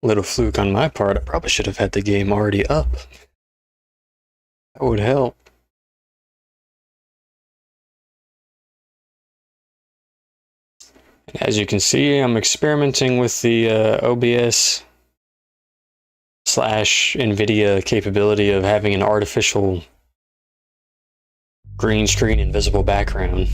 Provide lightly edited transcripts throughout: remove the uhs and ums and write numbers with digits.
Little fluke on my part, I probably should have had the game already up. That would help. As you can see, I'm experimenting with the OBS / NVIDIA capability of having an artificial green screen invisible background.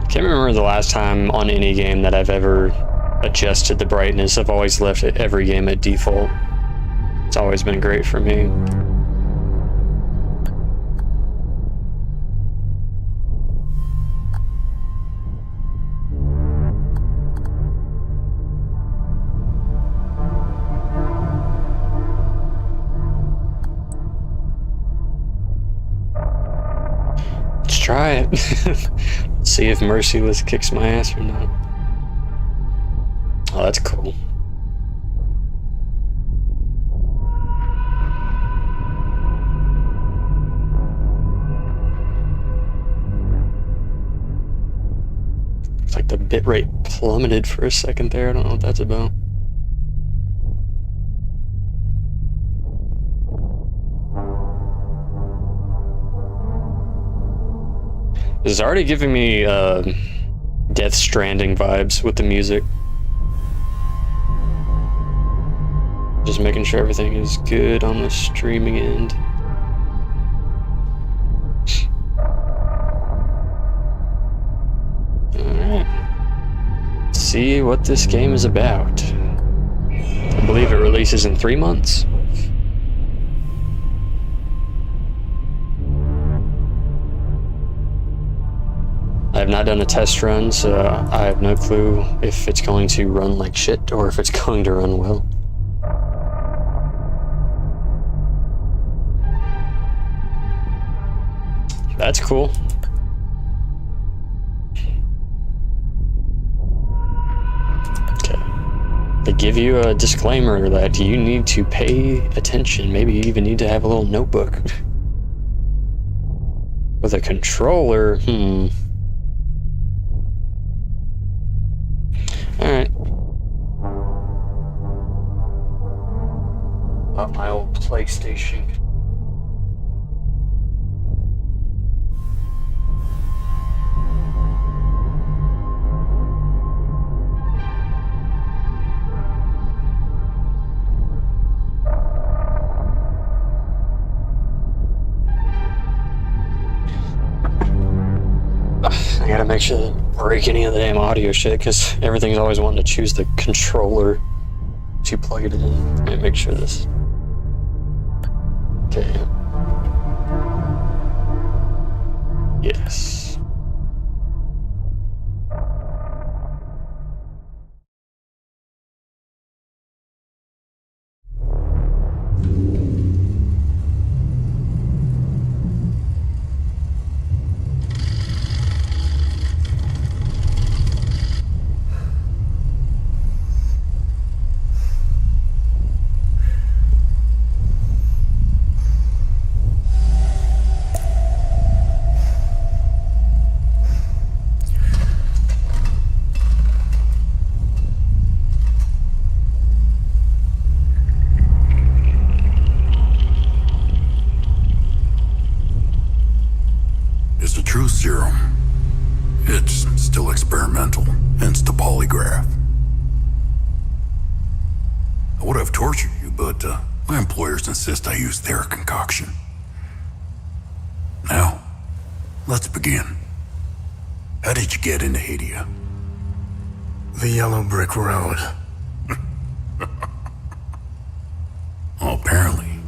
Can't remember the last time on any game that I've ever adjusted the brightness. I've always left every game at default. It's always been great for me. Let's try it. See if Merciless kicks my ass or not. Oh, that's cool. It's like the bitrate plummeted for a second there. I don't know what that's about. This is already giving me Death Stranding vibes with the music. Just making sure everything is good on the streaming end. Alright. Let's see what this game is about. I believe it releases in 3 months. I have not done a test run, so I have no clue if it's going to run like shit or if it's going to run well. That's cool. Okay. They give you a disclaimer that you need to pay attention. Maybe you even need to have a little notebook. With a controller, Alright. About my old PlayStation. I gotta make sure to break any of the damn audio shit, because everything's always wanting to choose the controller to plug it in. Let me make sure this. Okay. Yes. It's a true serum. It's still experimental, hence the polygraph. I would have tortured you, but my employers insist I use their concoction. Now, let's begin. How did you get into Hadia? The Yellow Brick Road. Well, apparently,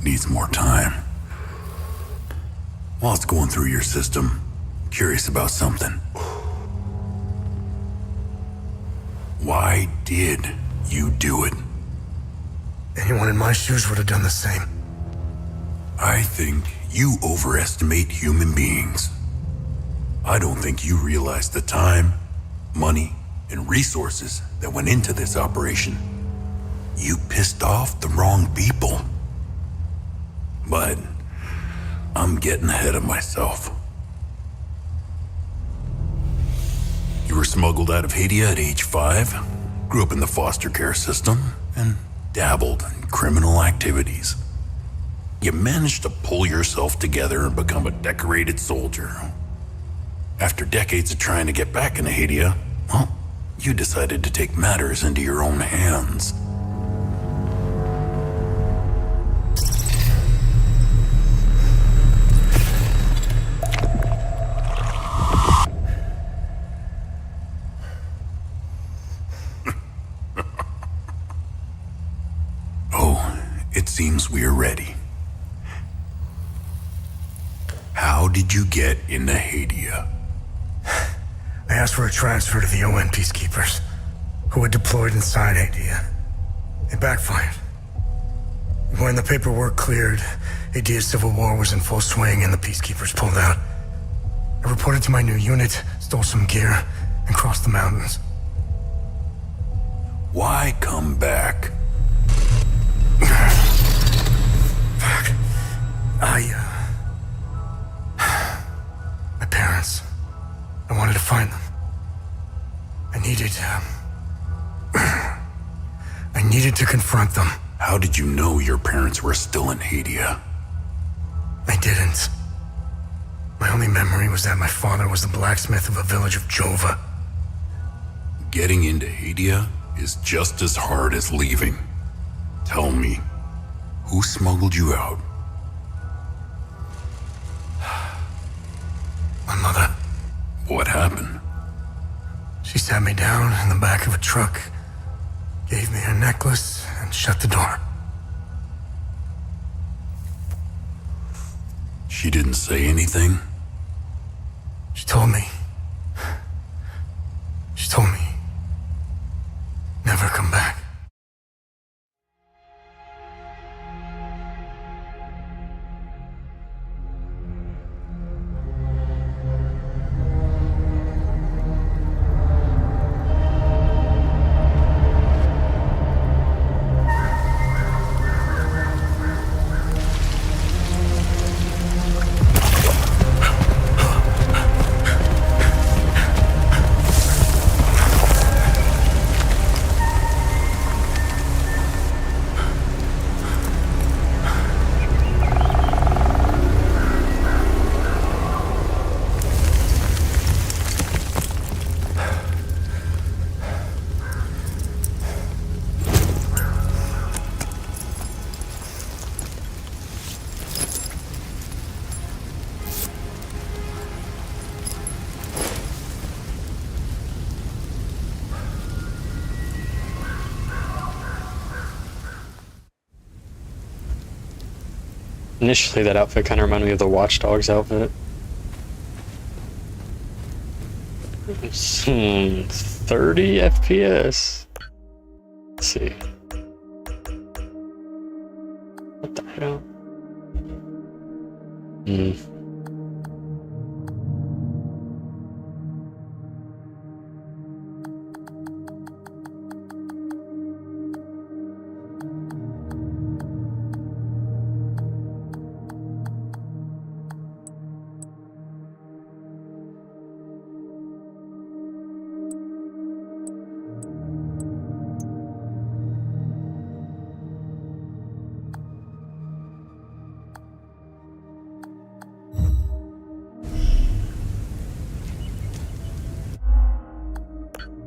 needs more time. While it's going through your system, I'm curious about something. Why did you do it? Anyone in my shoes would have done the same. I think you overestimate human beings. I don't think you realize the time, money, and resources that went into this operation. You pissed off the wrong people. But I'm getting ahead of myself. You were smuggled out of Hadia at age 5, grew up in the foster care system, and dabbled in criminal activities. You managed to pull yourself together and become a decorated soldier. After decades of trying to get back into Hadia, well, you decided to take matters into your own hands. Oh, it seems we are ready. How did you get into Hadia? I asked for a transfer to the UN peacekeepers, who were deployed inside Hadia. It backfired. When the paperwork cleared, Hadia's civil war was in full swing and the peacekeepers pulled out. I reported to my new unit, stole some gear, and crossed the mountains. Why come back? Fuck. My parents. I wanted to find them. I needed to confront them. How did you know your parents were still in Hadia? I didn't. My only memory was that my father was the blacksmith of a village of Jova. Getting into Hadia is just as hard as leaving. Tell me, who smuggled you out? My mother. What happened? She sat me down in the back of a truck, gave me her necklace, and shut the door. She didn't say anything? She told me, never come back. Initially, that outfit kind of reminded me of the Watch Dogs outfit. 30 FPS. Let's see. What the hell?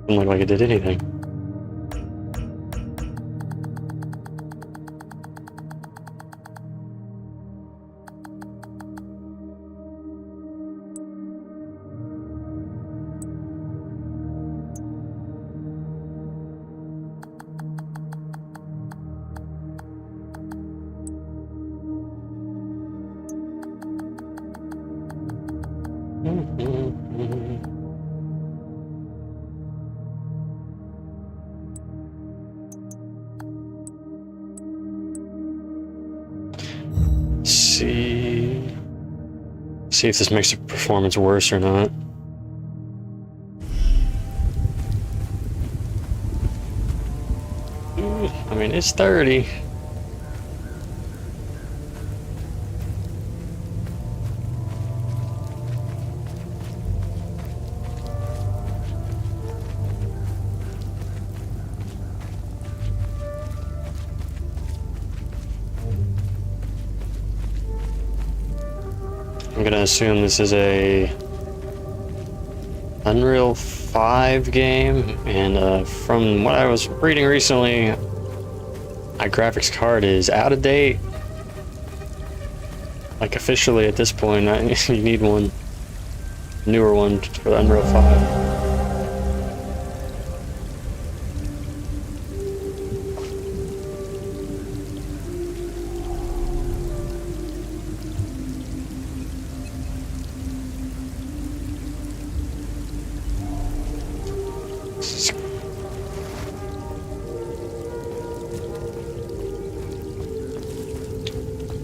Didn't look like it did anything. See if this makes the performance worse or not. I mean, It's 30. I'm gonna assume this is a Unreal 5 game, and from what I was reading recently, my graphics card is out of date. Like officially at this point, you need one, newer one for the Unreal 5.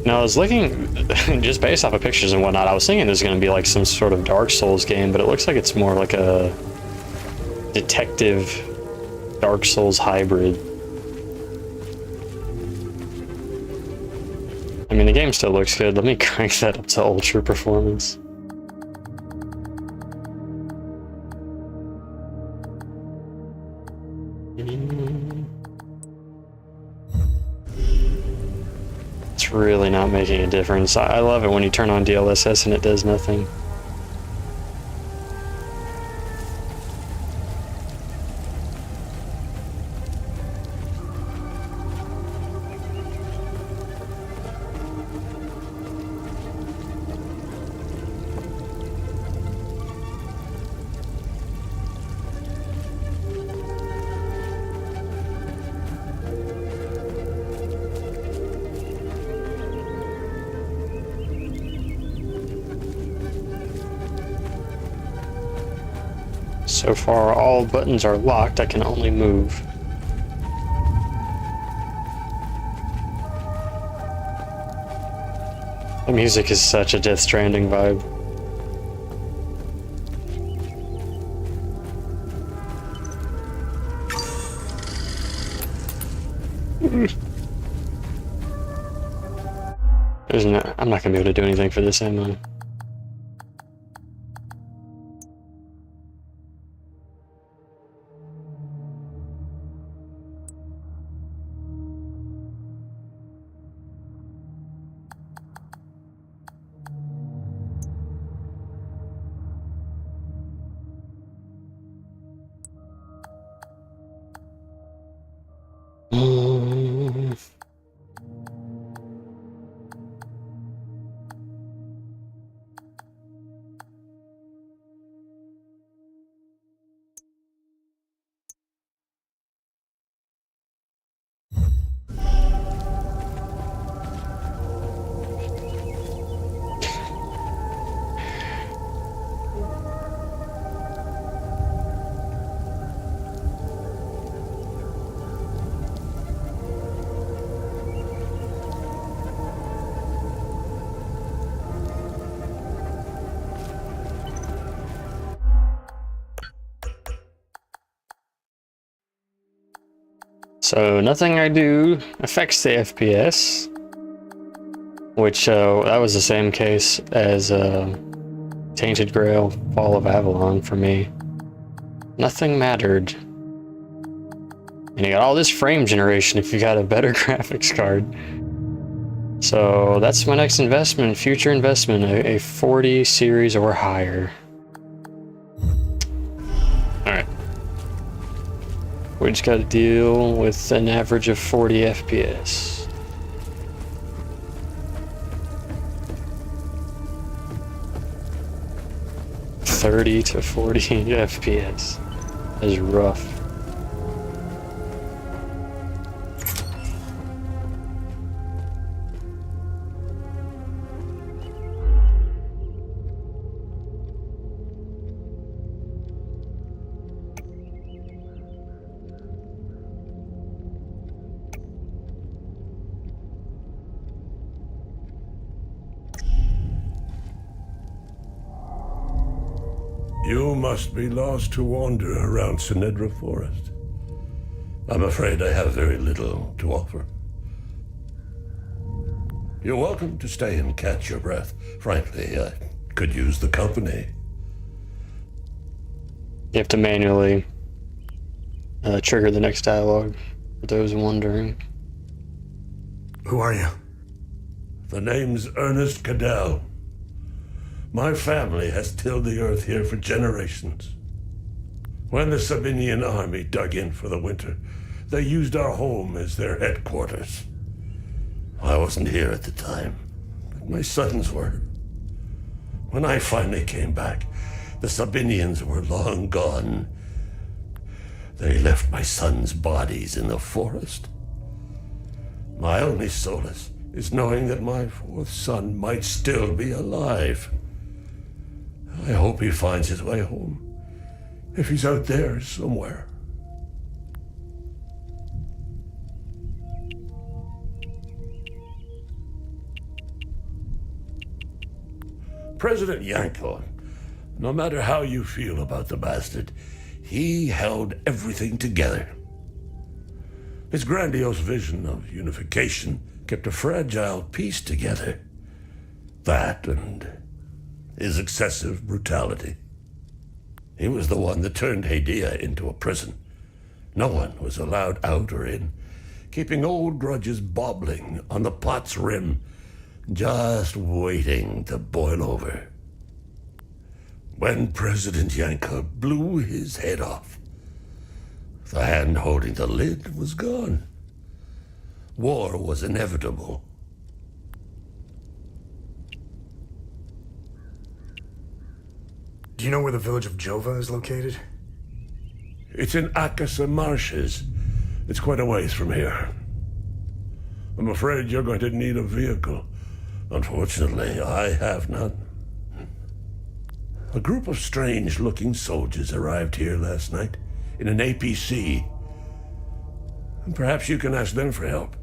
Now, I was looking, just based off of pictures and whatnot, I was thinking this was going to be like some sort of Dark Souls game, but it looks like it's more like a detective Dark Souls hybrid. I mean, the game still looks good. Let me crank that up to ultra performance. Really not making a difference. I love it when you turn on DLSS and it does nothing. So far, all buttons are locked. I can only move. The music is such a Death Stranding vibe. I'm not gonna be able to do anything for this, am I? So nothing I do affects the FPS, which that was the same case as Tainted Grail Fall of Avalon for me. Nothing mattered. And you got all this frame generation if you got a better graphics card. So that's my next investment, future investment, a 40 series or higher. Alright. We just got to deal with an average of 40 FPS. $30 to 40 FPS. That is rough. You must be lost to wander around Sinedra Forest. I'm afraid I have very little to offer. You're welcome to stay and catch your breath. Frankly, I could use the company. You have to manually trigger the next dialogue, for those wondering. Who are you? The name's Ernest Cadell. My family has tilled the earth here for generations. When the Sabinian army dug in for the winter, they used our home as their headquarters. I wasn't here at the time, but my sons were. When I finally came back, the Sabinians were long gone. They left my sons' bodies in the forest. My only solace is knowing that my fourth son might still be alive. I hope he finds his way home, if he's out there somewhere. President Yanko, no matter how you feel about the bastard, he held everything together. His grandiose vision of unification kept a fragile peace together. That and his excessive brutality. He was the one that turned Hadia into a prison. No one was allowed out or in, keeping old grudges bobbling on the pot's rim, just waiting to boil over. When President Yanko blew his head off, the hand holding the lid was gone. War was inevitable. Do you know where the village of Jova is located? It's in Akasa Marshes. It's quite a ways from here. I'm afraid you're going to need a vehicle. Unfortunately, I have none. A group of strange-looking soldiers arrived here last night in an APC. Perhaps you can ask them for help.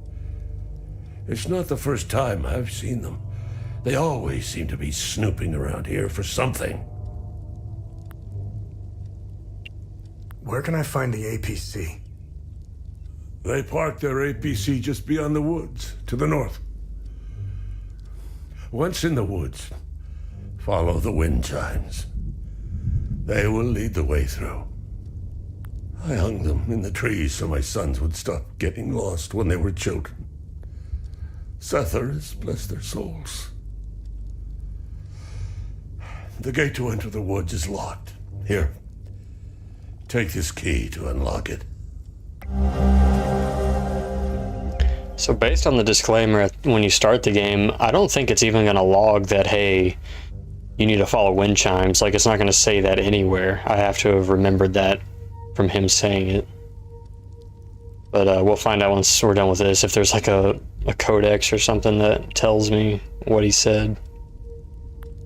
It's not the first time I've seen them. They always seem to be snooping around here for something. Where can I find the APC? They parked their APC just beyond the woods, to the north. Once in the woods, follow the wind chimes. They will lead the way through. I hung them in the trees so my sons would stop getting lost when they were children. Setharis, bless their souls. The gate to enter the woods is locked. Here, take this key to unlock it. So based on the disclaimer when you start the game, I don't think it's even going to log that, hey, you need to follow wind chimes. Like, it's not going to say that anywhere. I have to have remembered that from him saying it. But we'll find out once we're done with this if there's like a codex or something that tells me what he said.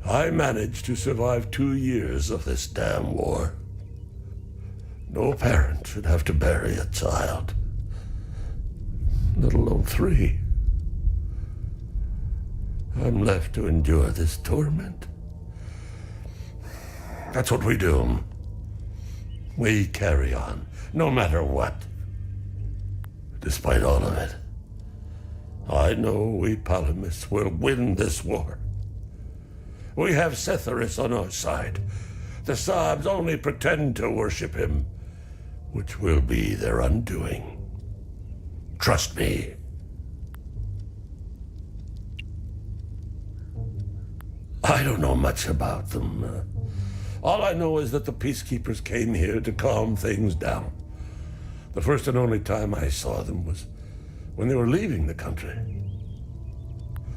I managed to survive 2 years of this damn war. No parent should have to bury a child, let alone 3. I'm left to endure this torment. That's what we do. We carry on, no matter what. Despite all of it, I know we Palamists will win this war. We have Setharis on our side. The Saabs only pretend to worship him, which will be their undoing. Trust me. I don't know much about them. All I know is that the peacekeepers came here to calm things down. The first and only time I saw them was when they were leaving the country.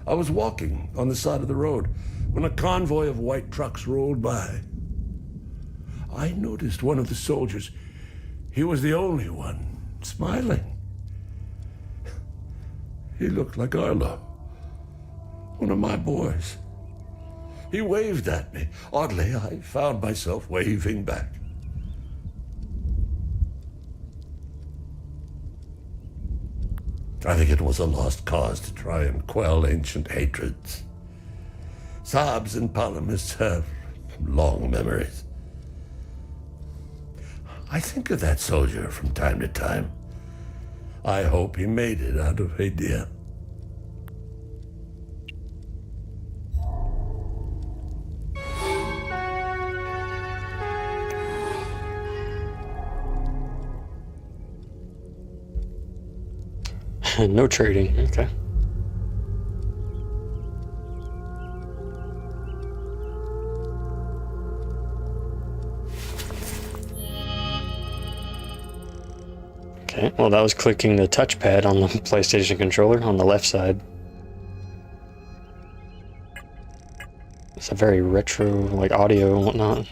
I was walking on the side of the road when a convoy of white trucks rolled by. I noticed one of the soldiers. He was the only one smiling. He looked like Arlo, one of my boys. He waved at me. Oddly, I found myself waving back. I think it was a lost cause to try and quell ancient hatreds. Saabs and Palamists have long memories. I think of that soldier from time to time. I hope he made it out of Hadia. No trading, okay. Okay, well that was clicking the touchpad on the PlayStation controller on the left side. It's a very retro, like audio and whatnot.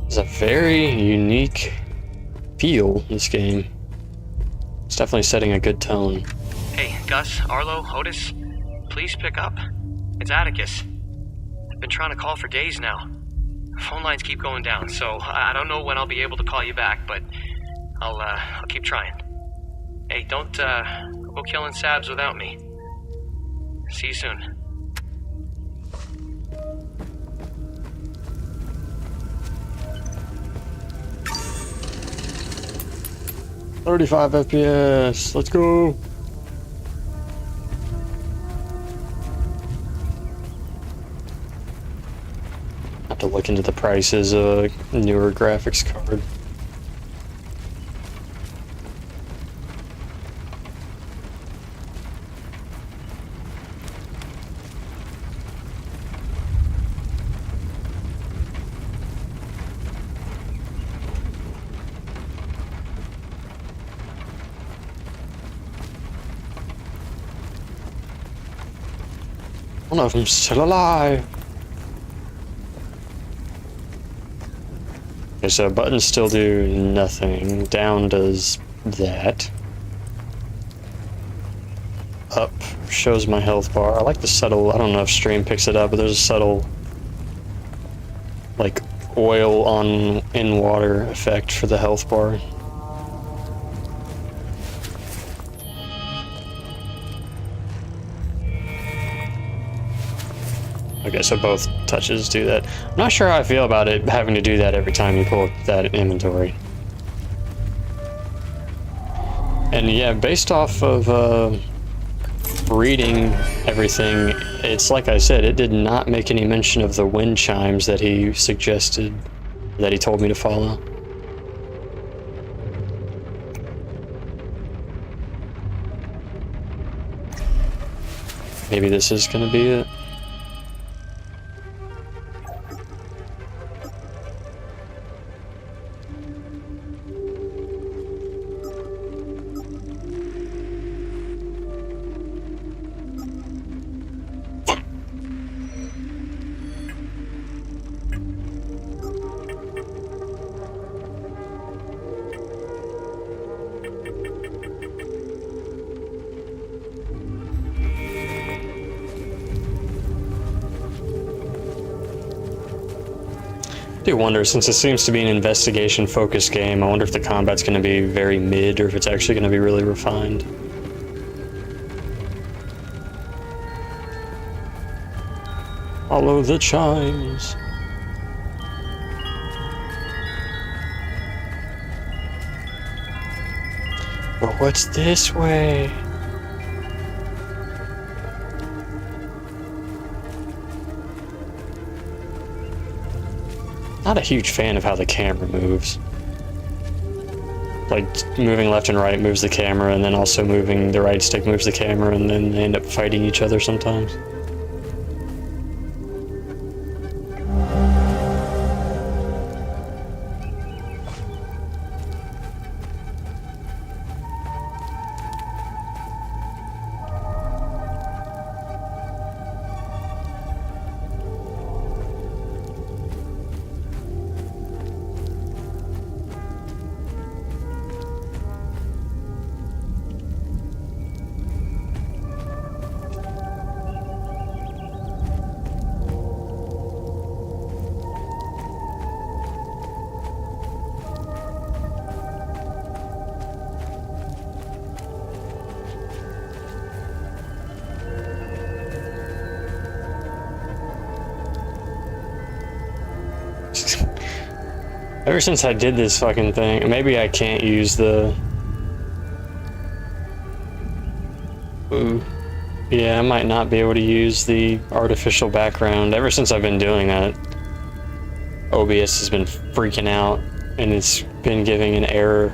It's a very unique feel, this game. It's definitely setting a good tone. Hey, Gus, Arlo, Otis, please pick up. It's Atticus. I've been trying to call for days now. Phone lines keep going down, so I don't know when I'll be able to call you back, but I'll keep trying. Hey, don't go killing Sabs without me. See you soon. 35 FPS, let's go! Have to look into the prices of a newer graphics card. I don't know if I'm still alive. Okay, so buttons still do nothing. Down does that. Up shows my health bar. I like the subtle, I don't know if stream picks it up, but there's a subtle, like, oil on in water effect for the health bar. Okay, so both touches do that. I'm not sure how I feel about it having to do that every time you pull up that inventory. And yeah, based off of reading everything, it's like I said, it did not make any mention of the wind chimes that he suggested, that he told me to follow. Maybe this is gonna be it. I do wonder, since it seems to be an investigation focused game, I wonder if the combat's going to be very mid or if it's actually going to be really refined. Follow the chimes. But what's this way? Not a huge fan of how the camera moves. Like, moving left and right moves the camera, and then also moving the right stick moves the camera, and then they end up fighting each other sometimes. Ever since I did this fucking thing, maybe I can't use the... Ooh. Yeah, I might not be able to use the artificial background. Ever since I've been doing that, OBS has been freaking out, and it's been giving an error.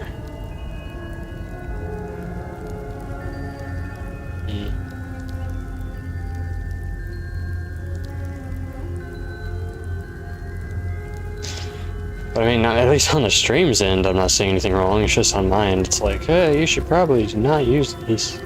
But I mean, at least on the stream's end, I'm not seeing anything wrong. It's just on my end. It's like, hey, you should probably not use this.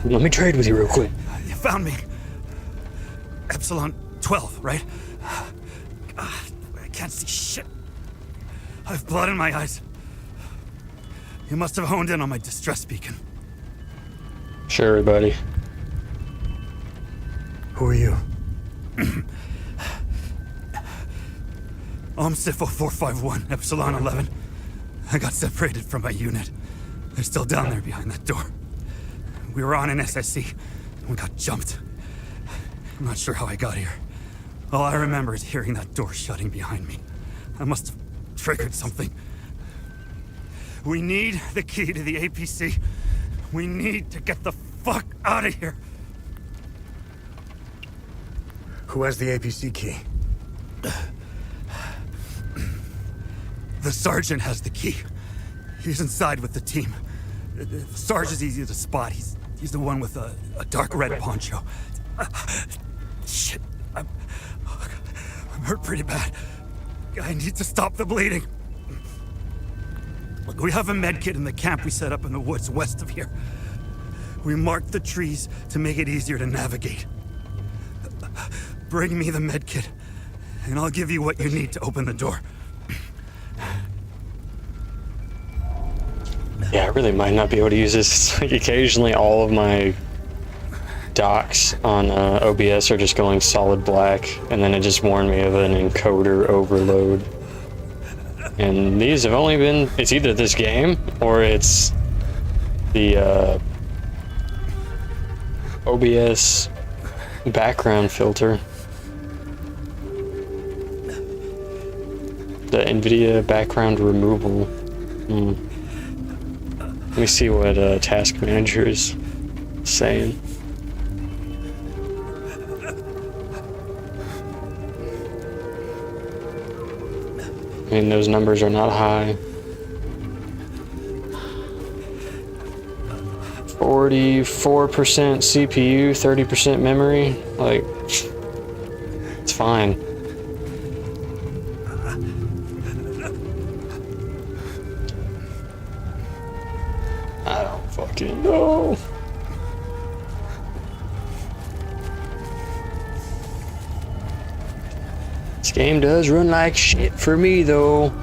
Let me trade with you real quick. You found me. Epsilon 12, right? I can't see shit. I have blood in my eyes. You must have honed in on my distress beacon. Sure, buddy. Who are you? I'm Sifo 451, Epsilon 11. I got separated from my unit. They're still down there behind that door. We were on an SSC, and we got jumped. I'm not sure how I got here. All I remember is hearing that door shutting behind me. I must have triggered something. We need the key to the APC. We need to get the fuck out of here. Who has the APC key? The sergeant has the key. He's inside with the team. The Sarge is easy to spot. He's the one with a dark red poncho. Shit. I'm hurt pretty bad. I need to stop the bleeding. Look, we have a medkit in the camp we set up in the woods west of here. We marked the trees to make it easier to navigate. Bring me the medkit, and I'll give you what you need to open the door. Yeah, I really might not be able to use this. It's like occasionally all of my docs on OBS are just going solid black, and then it just warned me of an encoder overload. And these have only been, it's either this game or it's the OBS background filter. The NVIDIA background removal. Let me see what Task Manager is saying. I mean, those numbers are not high. 44% CPU, 30% memory. Like, it's fine. I don't fucking know. This game does run like shit for me, though.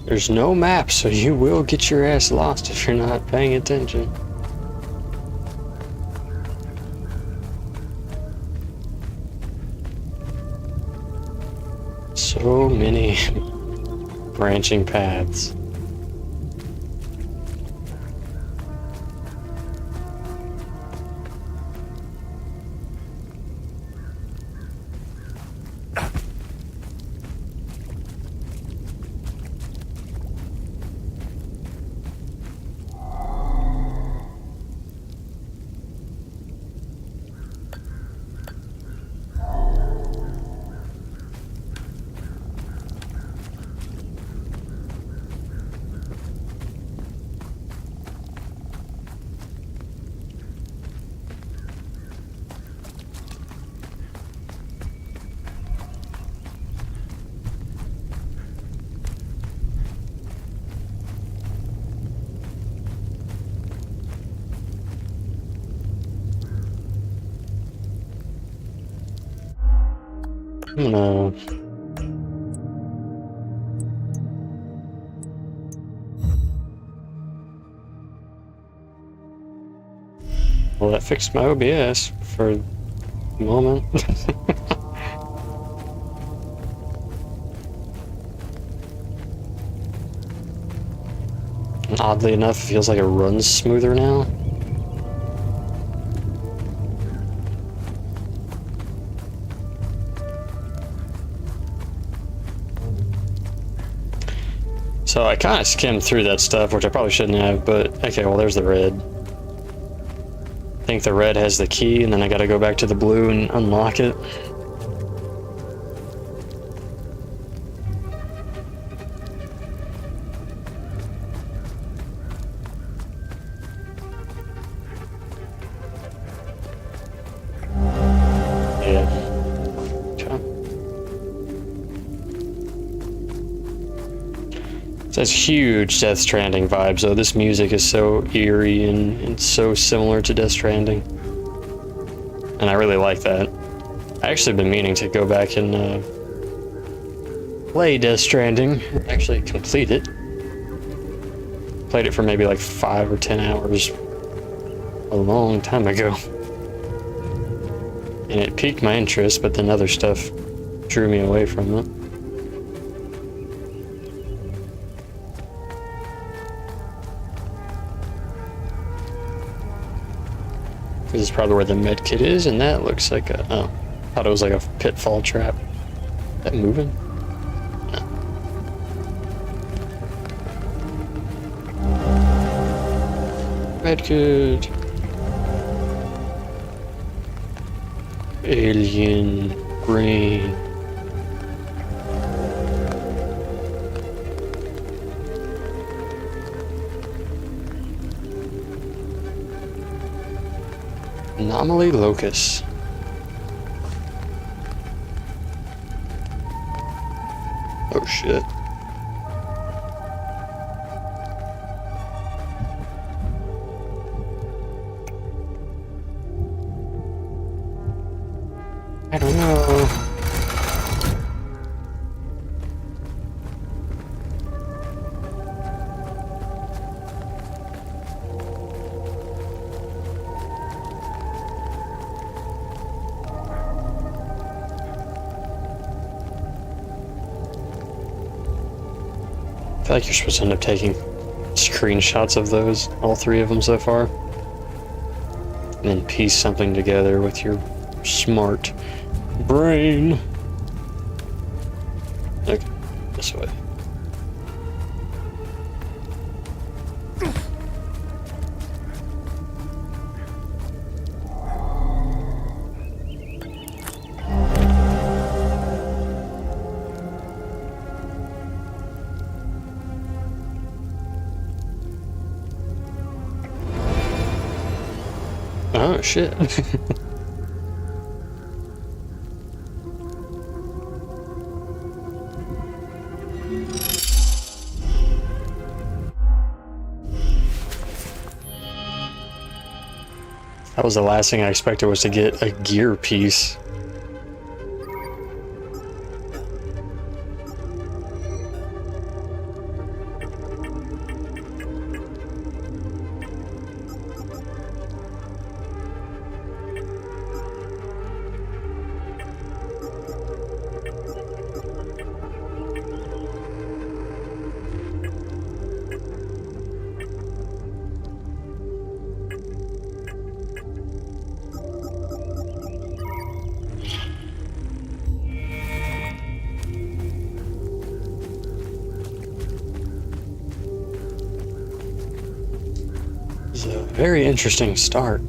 There's no map, so you will get your ass lost if you're not paying attention. So many branching paths. I'm gonna... Well, that fixed my OBS for the moment. And oddly enough, it feels like it runs smoother now. So I kind of skimmed through that stuff, which I probably shouldn't have, but okay, well there's the red. I think the red has the key, and then I gotta go back to the blue and unlock it. Yeah. Okay. It has huge Death Stranding vibes, though. This music is so eerie and so similar to Death Stranding. And I really like that. I actually been meaning to go back and play Death Stranding, actually complete it. Played it for maybe like 5 or 10 hours a long time ago. And it piqued my interest, but then other stuff drew me away from it. This is probably where the med kit is, and that looks like a... Oh, thought it was like a pitfall trap. Is that moving? No. Med kit. Alien brain. Anomaly locus. Oh shit. I don't know. I feel like you're supposed to end up taking screenshots of those, all three of them so far, and then piece something together with your smart brain. Okay, this way. Oh shit. That was the last thing I expected, was to get a gear piece. It's a very interesting start.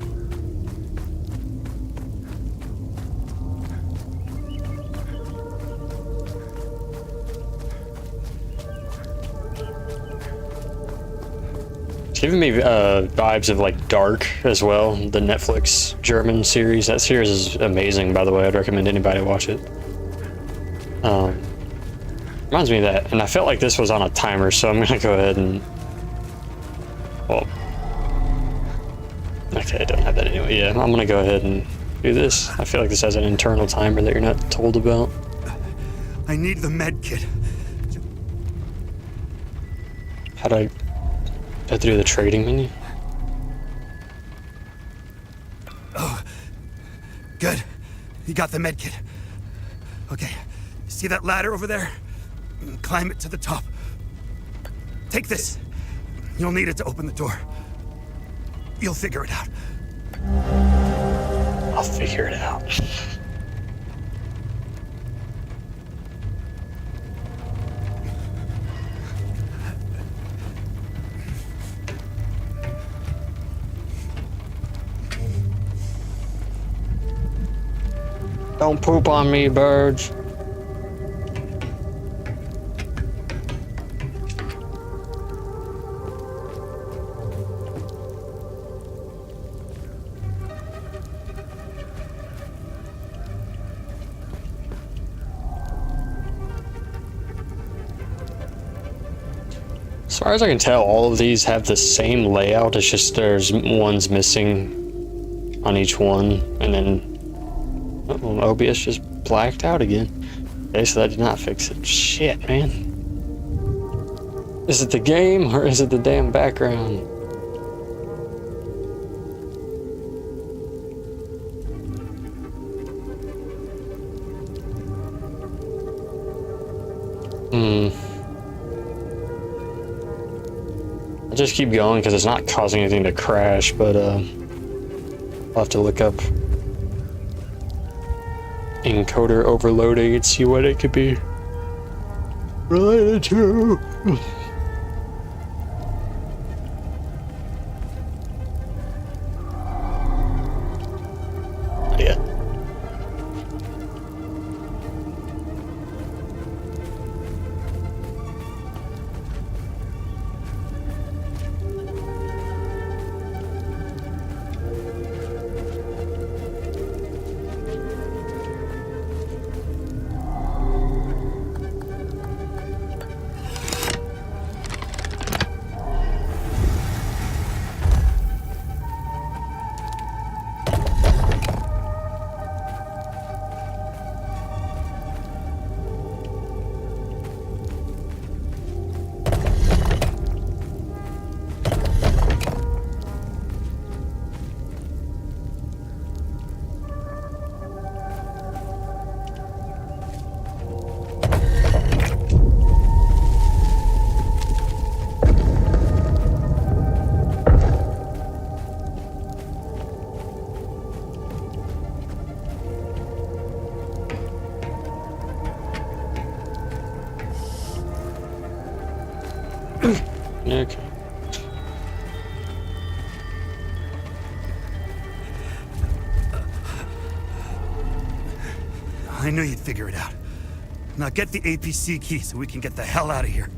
It's giving me vibes of like Dark as well, the Netflix German series. That series is amazing, by the way. I'd recommend anybody watch it. Reminds me of that, and I felt like this was on a timer, so I'm gonna go ahead and, well, okay, I don't have that anyway. Yeah, I'm gonna go ahead and do this. I feel like this has an internal timer that you're not told about. I need the med kit. How do I have to do the trading menu? Oh, good. You got the med kit. Okay, see that ladder over there? Climb it to the top. Take this. You'll need it to open the door. You'll figure it out. I'll figure it out. Don't poop on me, birds. As far as I can tell, all of these have the same layout. It's just there's ones missing on each one, and then OBS just blacked out again. Okay, so that did not fix it. Shit, man. Is it the game or is it the damn background? I'll just keep going because it's not causing anything to crash, but I'll have to look up encoder overloading and see what it could be related to. Yeah. Okay. I knew you'd figure it out. Now get the APC key so we can get the hell out of here.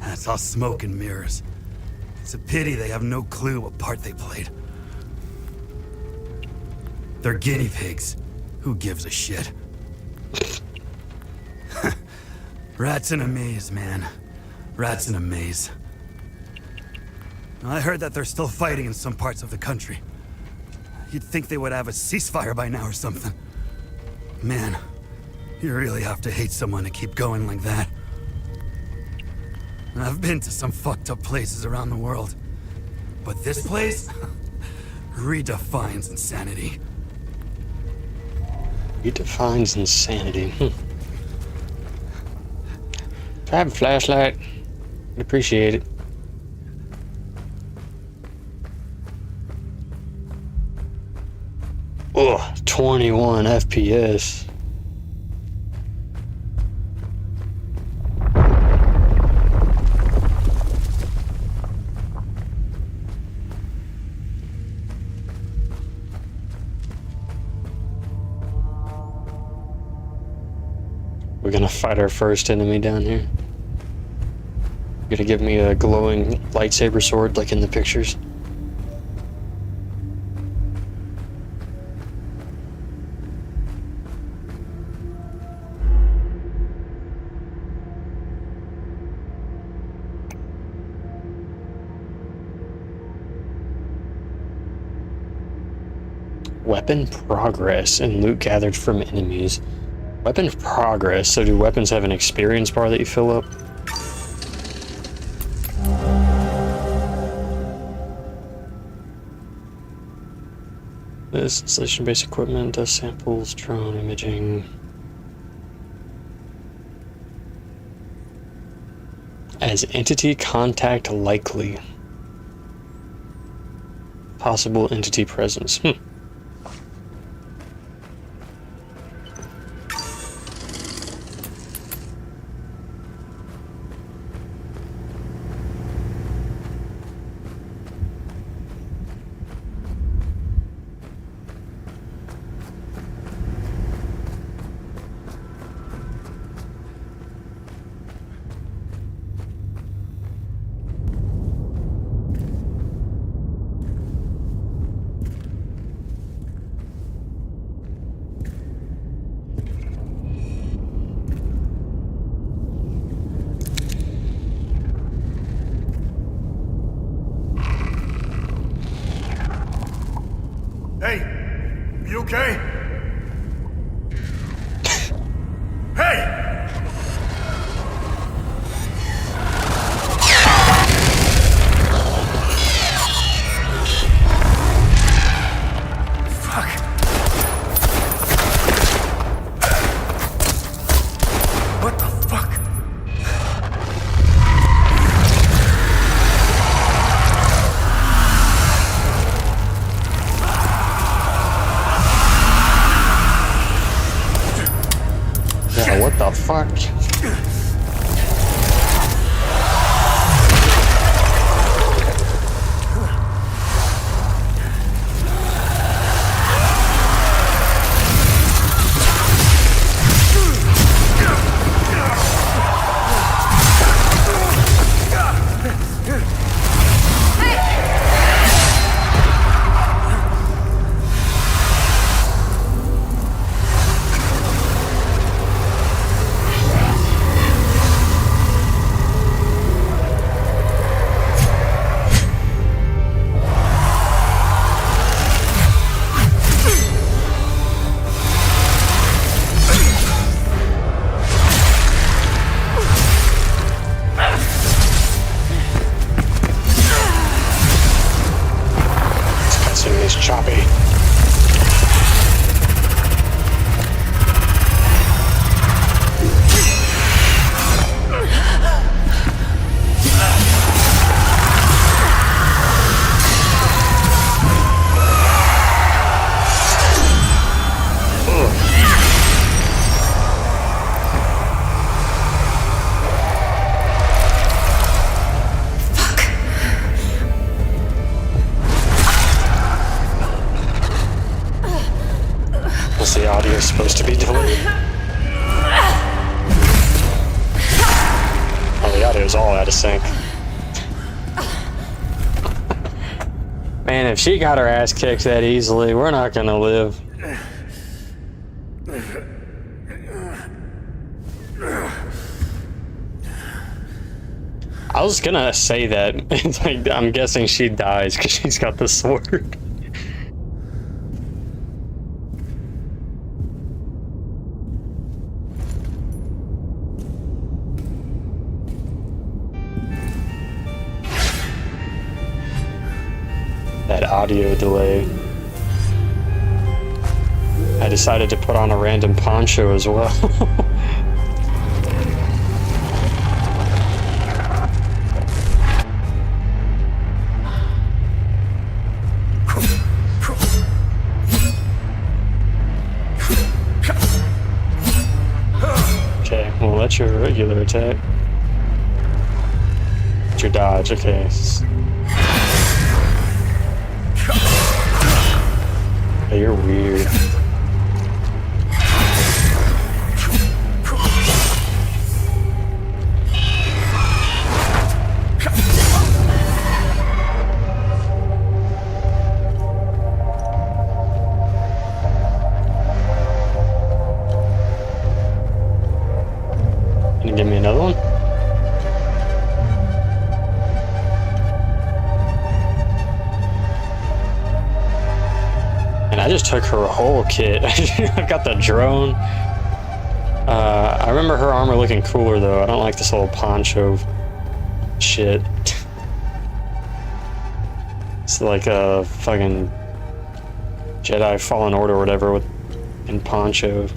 That's all smoke and mirrors. It's a pity they have no clue what part they played. They're guinea pigs. Who gives a shit? Rats in a maze, man. Rats in a maze. I heard that they're still fighting in some parts of the country. You'd think they would have a ceasefire by now or something. Man, you really have to hate someone to keep going like that. I've been to some fucked up places around the world. But this place redefines insanity. Redefines insanity. If I have a flashlight, I'd appreciate it. Oh, 21 FPS. We're gonna fight our first enemy down here. You're gonna give me a glowing lightsaber sword like in the pictures. Weapon progress and loot gathered from enemies. Weapon progress, so do weapons have an experience bar that you fill up? This installation-based equipment does samples, drone imaging. As entity contact likely. Possible entity presence. Hey, you okay? Hey! Fuck. What the fuck? Yeah, what the fuck? This choppy. is supposed to be delayed. Oh, the audio is all out of sync. Man, if she got her ass kicked that easily, we're not gonna live. I was gonna say that. It's like, I'm guessing she dies because she's got the sword. That audio delay. I decided to put on a random poncho as well. Okay, well that's your regular attack. It's your dodge, okay. Yeah, you're weird. Can you give me another one? And I just took her whole kit. I've got the drone. I remember her armor looking cooler though. I don't like this whole poncho shit. It's like a fucking Jedi Fallen Order or whatever with in poncho.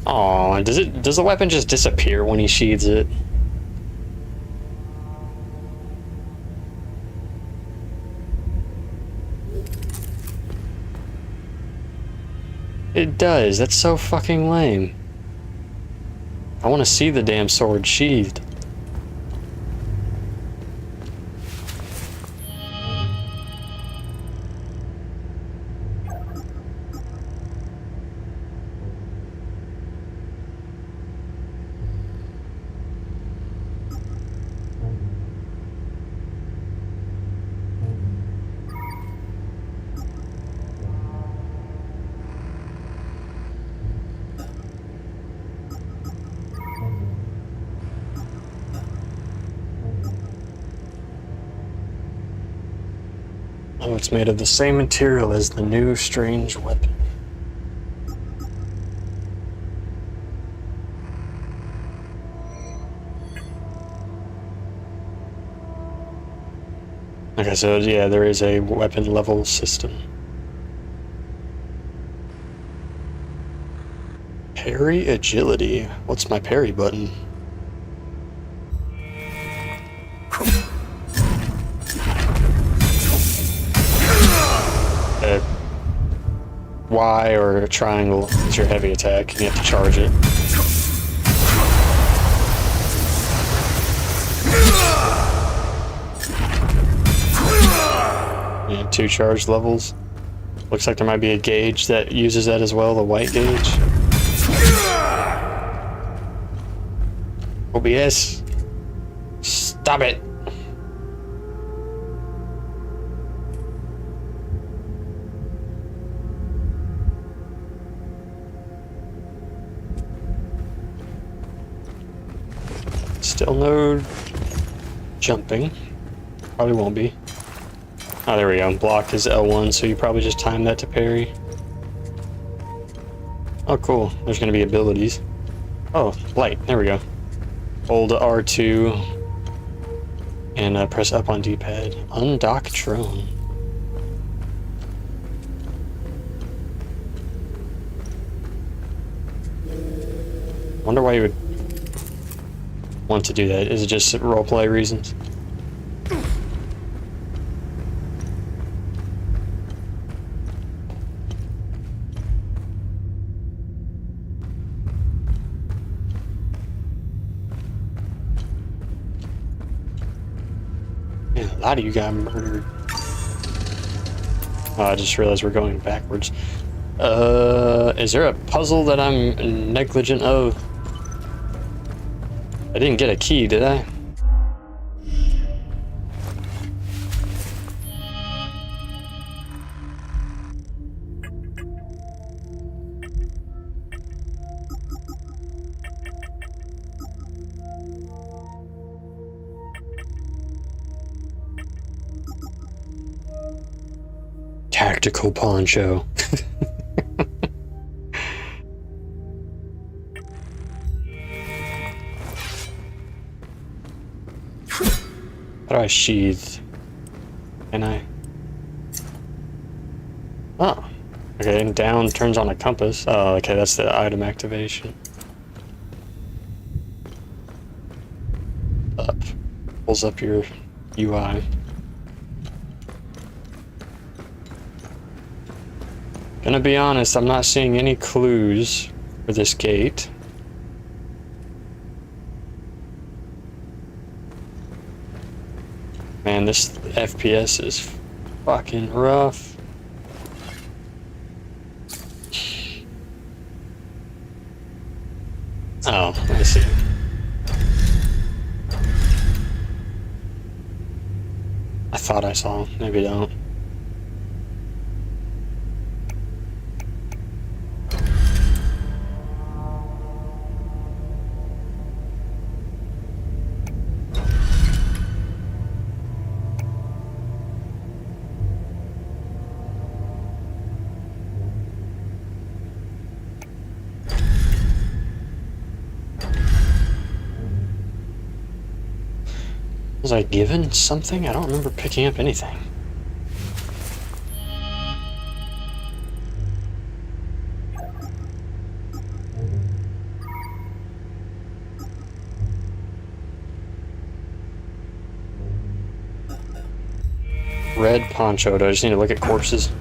Oh, does the weapon just disappear when he sheathes it? It does. That's so fucking lame. I want to see the damn sword sheathed. Oh, it's made of the same material as the new strange weapon. Okay, so yeah, there is a weapon level system. Parry agility. What's my parry button? Y or a triangle is your heavy attack, and you have to charge it. Yeah, 2 charge levels. Looks like there might be a gauge that uses that as well, the white gauge. OBS. Stop it. Still no jumping. Probably won't be. Oh, there we go. Block is L1, so you probably just time that to parry. Oh, cool. There's going to be abilities. Oh, light. There we go. Hold R2 and press up on D-pad. Undock drone. Wonder why you would want to do that. Is it just roleplay reasons? Man, a lot of you got murdered. Oh, I just realized we're going backwards. Is there a puzzle that I'm negligent of? I didn't get a key, did I? Tactical poncho. How do I sheath? Can I? Oh. Okay, and down turns on a compass. Oh, okay, that's the item activation. Up. Pulls up your UI. Gonna be honest, I'm not seeing any clues for this gate. Man, this FPS is fucking rough. Oh, I see. I thought I saw, maybe I don't. Was I given something? I don't remember picking up anything. Red poncho. Do I just need to look at corpses?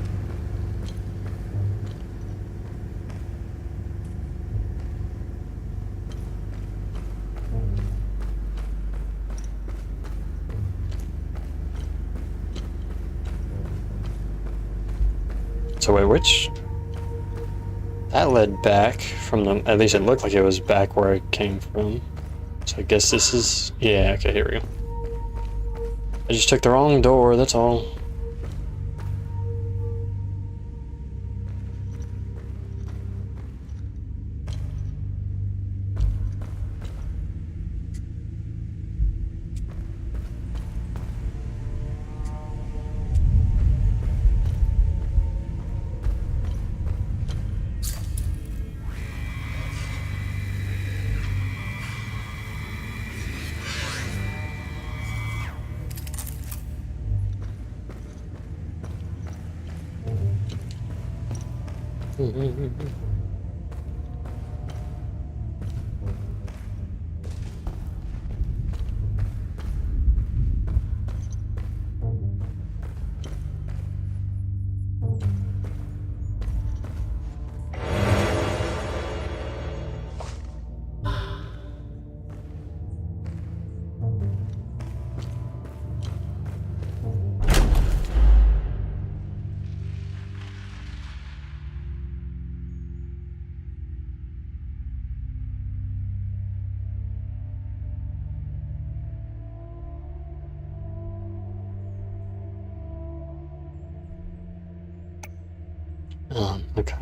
So wait, which? That led back from the, at least it looked like it was back where it came from. So I guess this is, yeah, okay, here we go. I just took the wrong door, that's all. Okay.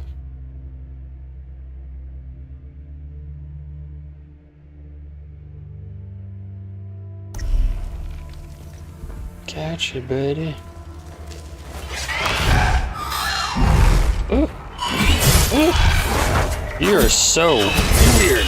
Gotcha, buddy. Ooh. Ooh. You're so weird.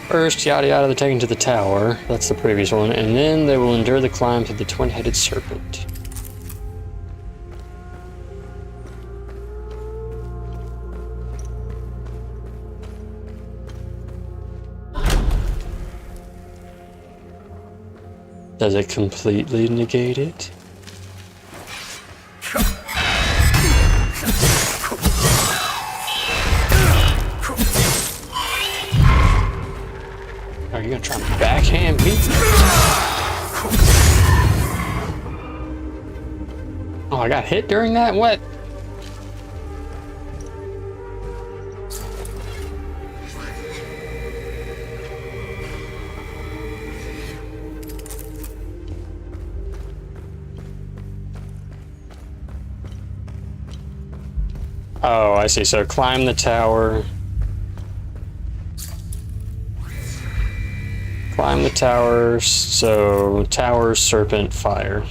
First, yada yada, they're taken to the tower. That's the previous one. And then they will endure the climb to the twin-headed serpent. Does it completely negate it? Are you gonna try to backhand me? Oh, I got hit during that? What? Oh, I see. So climb the tower. Climb the towers. So tower, serpent, fire.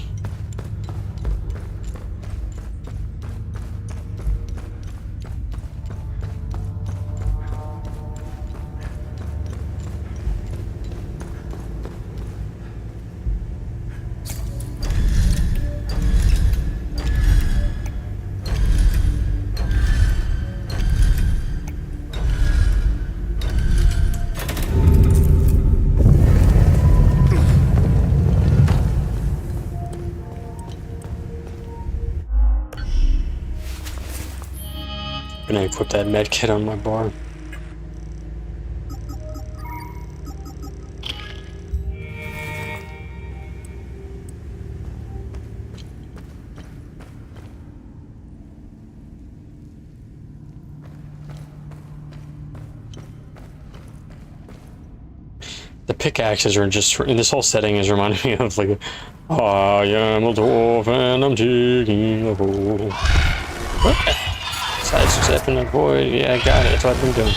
Gonna equip that med kit on my bar. The pickaxes are just, in this whole setting is reminding me of like, I am a dwarf and I'm digging a hole. What? Sidestepping a void. Yeah, I got it. That's what I've been doing.